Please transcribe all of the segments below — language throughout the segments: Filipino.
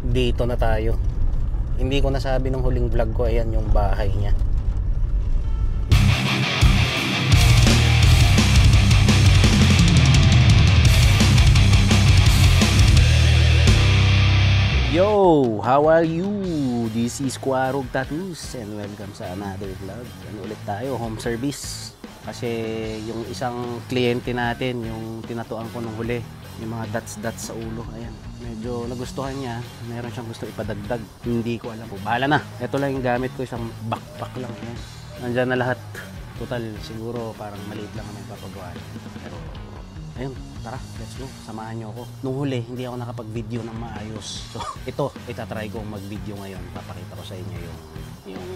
Dito na tayo. Hindi ko nasabi nung huling vlog ko, ayan yung bahay niya. Yo! How are you? This is Quarog Tattoos and welcome sa another vlog. Ano ulit tayo? Home service. Kasi yung isang kliyente natin, yung tinatuan ko nung huli, yung mga dots sa ulo, ayan. Medyo nagustuhan niya. Meron siyang gusto ipadagdag. Hindi ko alam po. Bahala na. Ito lang yung gamit ko, isang backpack lang. Ayan. Nandyan na lahat. Total, siguro parang maliit lang ang may papagawa. Pero ayun, tara, let's go. Samahan niyo ako. Nung huli, hindi ako nakapag-video ng maayos. So, ito, itatry ko mag-video ngayon. Papakita ko sa inyo yung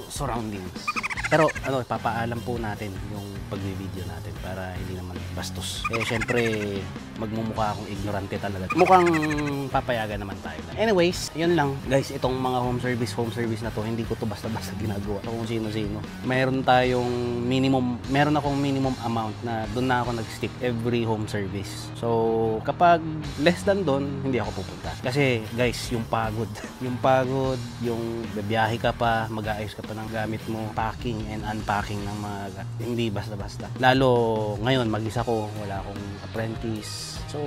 surroundings. Pero, papaalam po natin yung pag-video natin para hindi naman bastos. Eh, syempre, magmumukha akong ignorante talaga. Mukhang papayagan naman tayo. Anyways, yun lang. Guys, itong mga home service na to, hindi ko to basta-basta ginagawa. Kung sino-sino. Meron akong minimum amount na doon na ako nag-stick every home service. So, kapag less than doon, hindi ako pupunta. Kasi, guys, yung pagod, yung bibiyahe ka pa, mag-aayos ka pa ng gamit mo, packing and unpacking ng mga hindi basta-basta. Lalo ngayon, mag-isa ko, wala akong apprentice. So,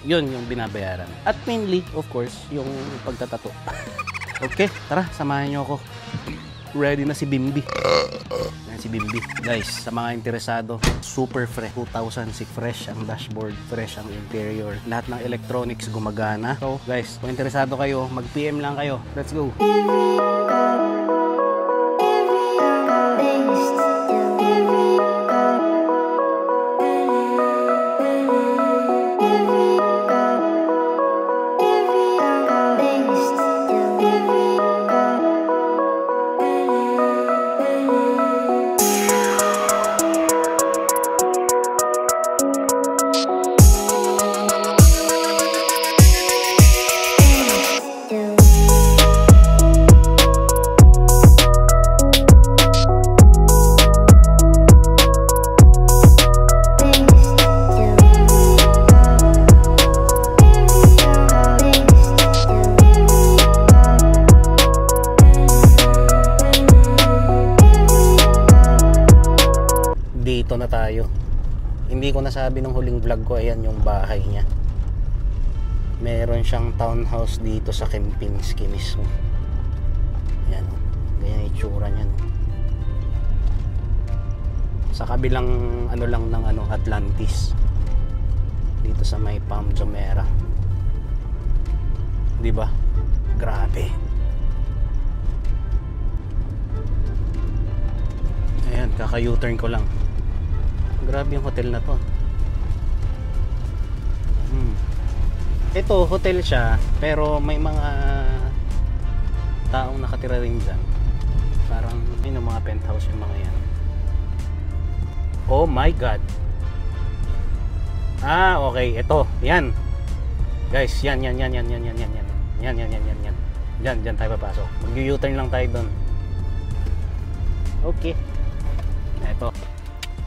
yun yung binabayaran. At mainly, of course, yung pagtatato. Okay, tara, samahan nyo ako. Ready na si Bimbi. Yan si Bimbi. Guys, sa mga interesado, super fresh. 2006 fresh ang dashboard, fresh ang interior. Lahat ng electronics gumagana. So, guys, kung interesado kayo, mag-PM lang kayo. Let's go! Dito na tayo. Hindi ko nasabi nung huling vlog ko, ayan yung bahay niya. Meron siyang townhouse dito sa Kempinski mismo. Ayan o. Ganyan yung itsura niyan. Sa kabilang lang ng Atlantis. Dito sa may Palm Jumeirah. Diba? Grabe. Ayan, kaka-U-turn ko lang. Grabe yung hotel na to. Ito, hotel siya, pero may mga taong nakatira rin dyan. Parang yun yung mga penthouse yung mga yan. Oh my God. Ah, okay. Ito, yan. Guys, yan. Yan tayo papasok. Mag-U-turn lang tayo doon. Okay. Ito.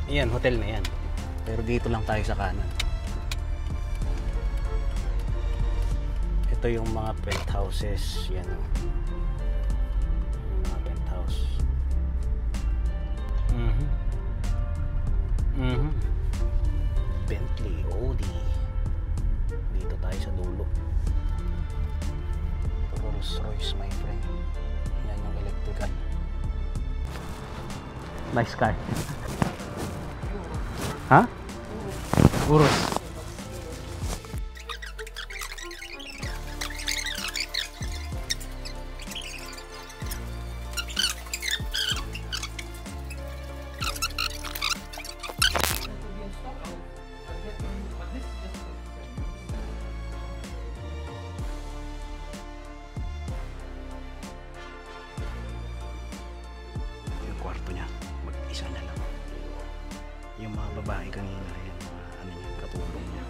Ayan, hotel na yan. Pero dito lang tayo sa kanan. Ito yung mga penthouses. Yan o. Yung mga penthouse. Bentley, Audi. Dito tayo sa dulo. Rolls Royce, my friend. Yan yung electrical. Nice car. Ha? Urus. Yung kwarto niya, mag-isa na lang. Yung mga babae kanina, yung mga katulong niya.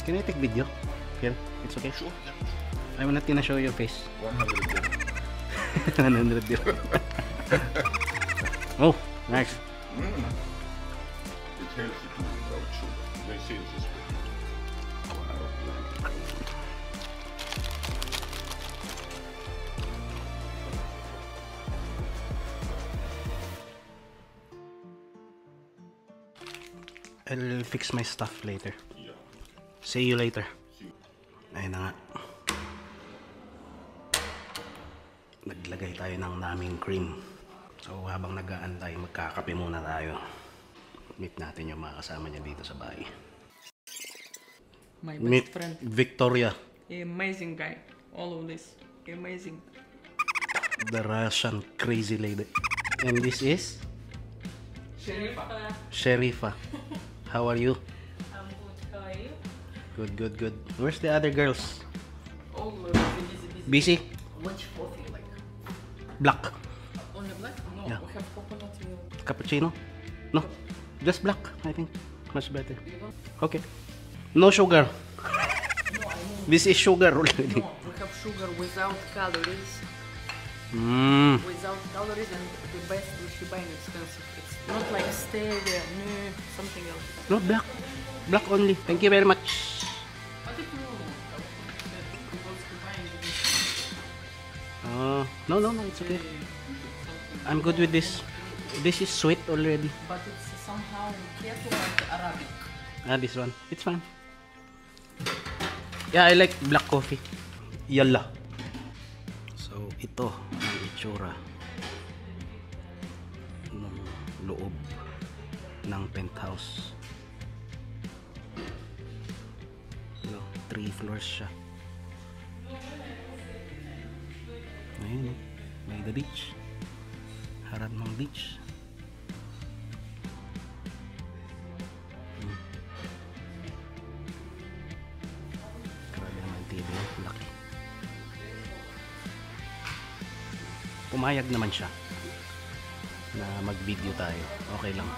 Can I take video? Here? It's okay? Sure. I'm not gonna show your face. 100 dirham. 100 dirham. Oh, nice. It's healthy too without sugar. They say it's this way. I'll fix my stuff later. Yeah. See you later. Ayun na nga. Naglagay tayo ng naming cream. So habang nag-aantay, magkakape muna tayo. Meet natin yung mga kasama niya dito sa bahay. My Meet best friend. Victoria, Amazing guy. All of this. Amazing. the Russian crazy lady. And this is Sherifa. Sherifa. How are you? I'm good. How are you? Good, good, good. Where's the other girls? All Busy? busy. Which coffee like? Black. Only black? No, Yeah. we have coconut milk. Cappuccino? No. Just black, I think. Much better. You don't? Okay. No sugar. No, I mean, This is sugar already. no, we have sugar without calories. Mmm. Without calories, and the best we should buy expensive. It's not like stevia, no, something else. No, black. Black only. Thank you very much. What if you because we buy No, no, no, it's okay. I'm good with this. This is sweet already. but it's somehow keto like Arabic. Ah, this one. It's fine. Yeah, I like black coffee. Yalla. So, ito ang itsura ng loob ng penthouse. No, 3 floors siya. Ayun, may the beach. Harap ng beach. Grabe naman TV, laki. Pumayag naman siya na mag-video tayo. Okay lang.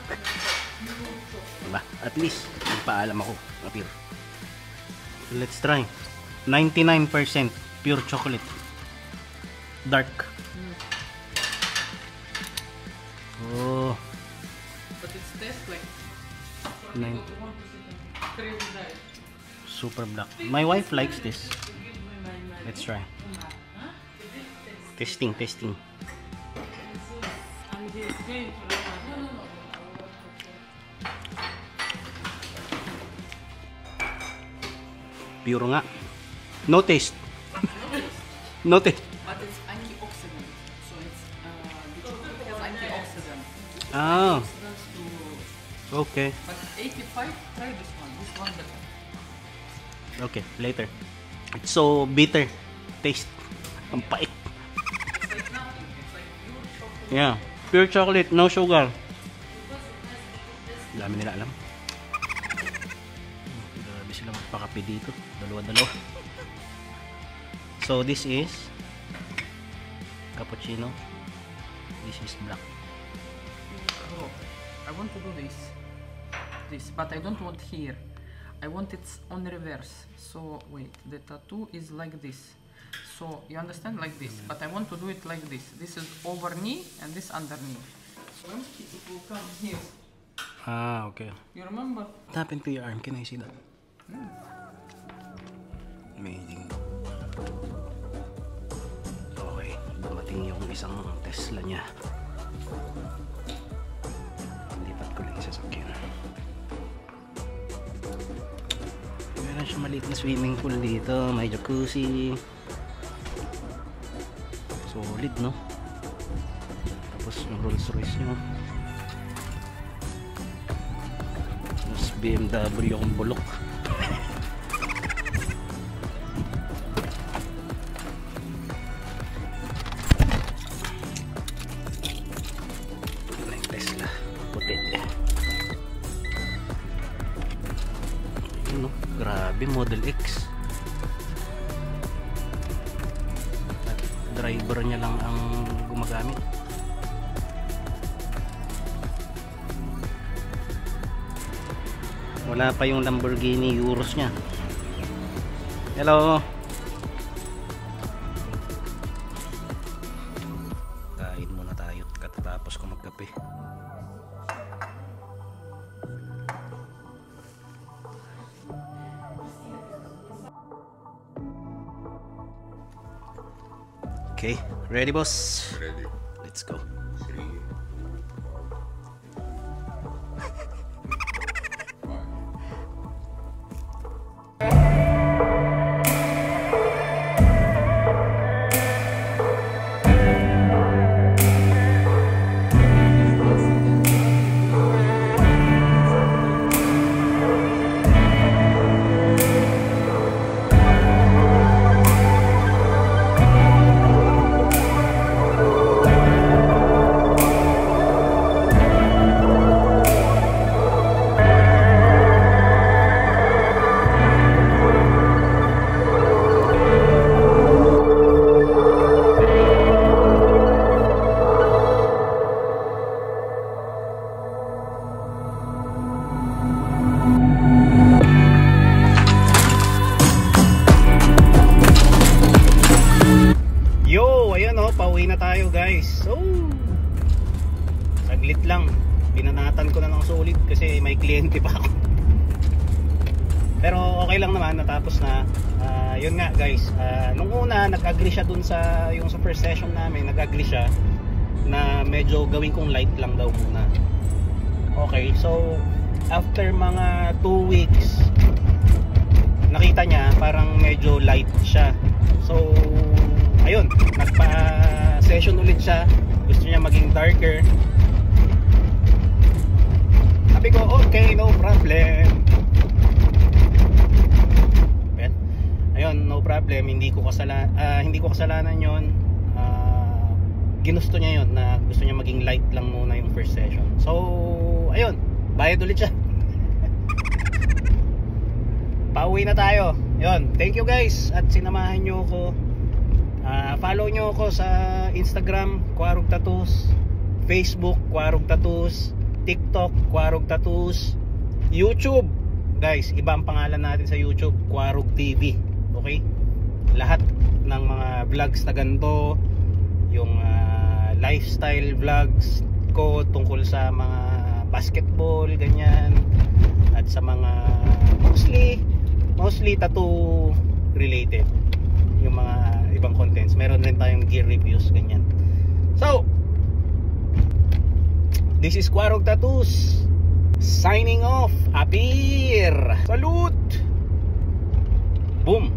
Diba? At least, nagpaalam ako. Apir. Let's try. 99% pure chocolate. Dark. Oh. But it's tastes like Nine. you want to see crazy diet. Super black. My wife likes this. Let's try. Testing, testing. And he's going to Pure nga. No taste. No taste. But it's antioxidant. So it's the chocolate has antioxidant. Ah, Antioxidants to okay. but 85 try this one. This one better. Okay, later. It's so bitter. Taste. Ang pait. It's like nothing. It's like pure chocolate. Yeah. Pure chocolate, no sugar. Dami nila alam. Grabe sila magpakape dito. Dalawa-dalawa. So this is cappuccino. This is black. Oh, I want to do this. This, but I don't want here. I want it on reverse. So wait, the tattoo is like this. So you understand, like this. But I want to do it like this. This is over knee and this under knee. So it will come here. Ah, okay. You remember? What happened to your arm? Can I see that? Amazing. Okay, dumating yung isang Tesla niya. Lipat ko lang sa sasakyan. Meron siya maliit na swimming pool dito. May jacuzzi. Solid, no? Tapos yung Rolls Royce nyo. Tapos BMW yung bulok. Tesla puti. Ano? Grabe, Model X. At driver niya lang ang gumagamit. Wala pa yung Lamborghini Urus niya. Hello. Kain muna tayo katatapos ko magkape. kape. Okay, ready boss? Ready. Let's go. 3, 2, 5. Pauwi na tayo guys. So saglit lang, binanatan ko na ng solid kasi may kliyente pa ako. Pero okay lang naman, natapos na. Yun nga guys, nung una nag-agree siya dun sa yung sa first session namin, nag-agree siya na medyo gawin kong light lang daw muna. Okay, so after mga 2 weeks nakita niya parang medyo light siya. So ayun, nagpa-session ulit siya. Gusto niya maging darker. Sabi ko, okay, no problem. Well, ayun, no problem. Hindi ko kasalanan yon. Ginusto niya yon na gusto niya maging light lang muna yung first session. So, ayun, bayad ulit siya. Pauwi na tayo. Yun, thank you guys at sinamahan nyo ako. Follow nyo ako sa Instagram, Quarog Tattoos, Facebook, Quarog Tattoos, TikTok, Quarog Tattoos, YouTube. Guys, iba ang pangalan natin sa YouTube, Quarog TV. Okay? Lahat ng mga vlogs na ganito, yung lifestyle vlogs ko tungkol sa mga basketball, ganyan, at sa mga mostly tattoo related, yung mga ibang contents. Meron rin tayong gear reviews, ganyan. So this is Quarog Tattoos signing off. Appear. Salute. Boom.